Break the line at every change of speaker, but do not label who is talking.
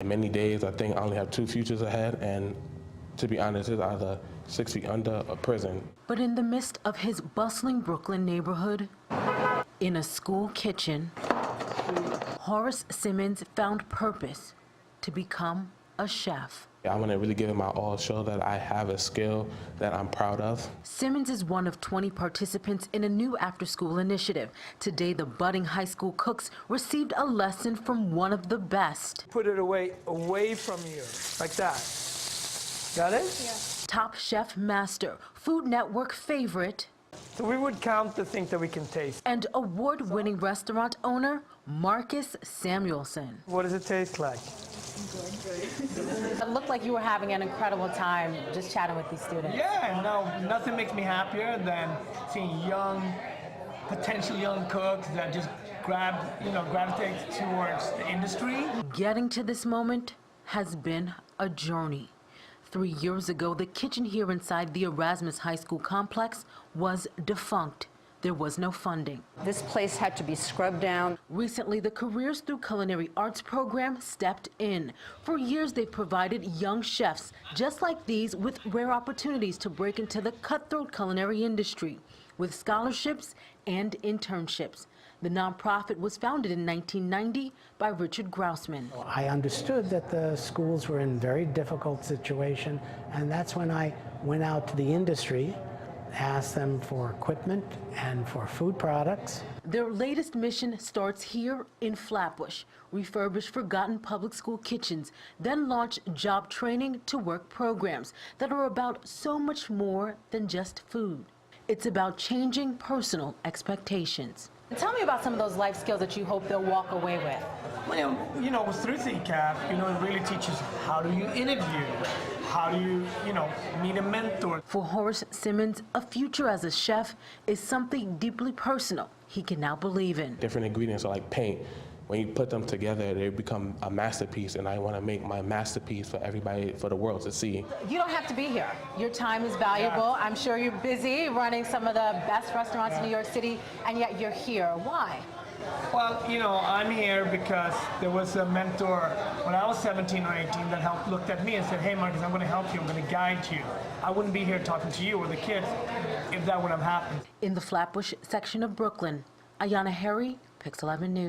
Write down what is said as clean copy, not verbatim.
In many days, I think I only have 2 futures ahead, and to be honest, it's either 6 feet under or prison.
But in the midst of his bustling Brooklyn neighborhood, in a school kitchen, Horace Simmons found purpose to become a chef.
I want to really give it my all, show that I have a skill that I'm proud of.
Simmons is one of 20 participants in a new after-school initiative. Today, the budding high school cooks received a lesson from one of the best.
Put it away from you, like that. Got it?
Yeah.
Top Chef Master, Food Network favorite,
So we would count the things that we can taste.
and award-winning restaurant owner Marcus Samuelson.
What does it taste like?
It looked like you were having an incredible time just chatting with these students.
Yeah, no, nothing makes me happier than seeing potential young cooks that just gravitate towards the industry.
Getting to this moment has been a journey. 3 years ago, the kitchen here inside the Erasmus High School complex was defunct. There was no funding.
This place had to be scrubbed down.
Recently, the Careers Through Culinary Arts program stepped in. For years, they provided young chefs just like these with rare opportunities to break into the cutthroat culinary industry with scholarships and internships. The nonprofit was founded in 1990 by Richard Grousman.
I understood that the schools were in a very difficult situation, and that's when I went out to the industry, asked them for equipment and for food products.
Their latest mission starts here in Flatbush, refurbish forgotten public school kitchens, then launch job training to work programs that are about so much more than just food. It's about changing personal expectations.
Tell me about some of those life skills that you hope they'll walk away with.
Well, through CCAP, it really teaches how do you interview, how do you, meet a mentor.
For Horace Simmons, a future as a chef is something deeply personal he can now believe in.
Different ingredients are like paint. When you put them together, they become a masterpiece, and I want to make my masterpiece for everybody, for the world to see.
You don't have to be here. Your time is valuable.
Yeah.
I'm sure you're busy running some of the best restaurants in New York City, and yet you're here. Why?
Well, I'm here because there was a mentor when I was 17 or 18 that looked at me and said, hey, Marcus, I'm going to help you. I'm going to guide you. I wouldn't be here talking to you or the kids if that would have happened.
In the Flatbush section of Brooklyn, Ayana Harry, Pix 11 News.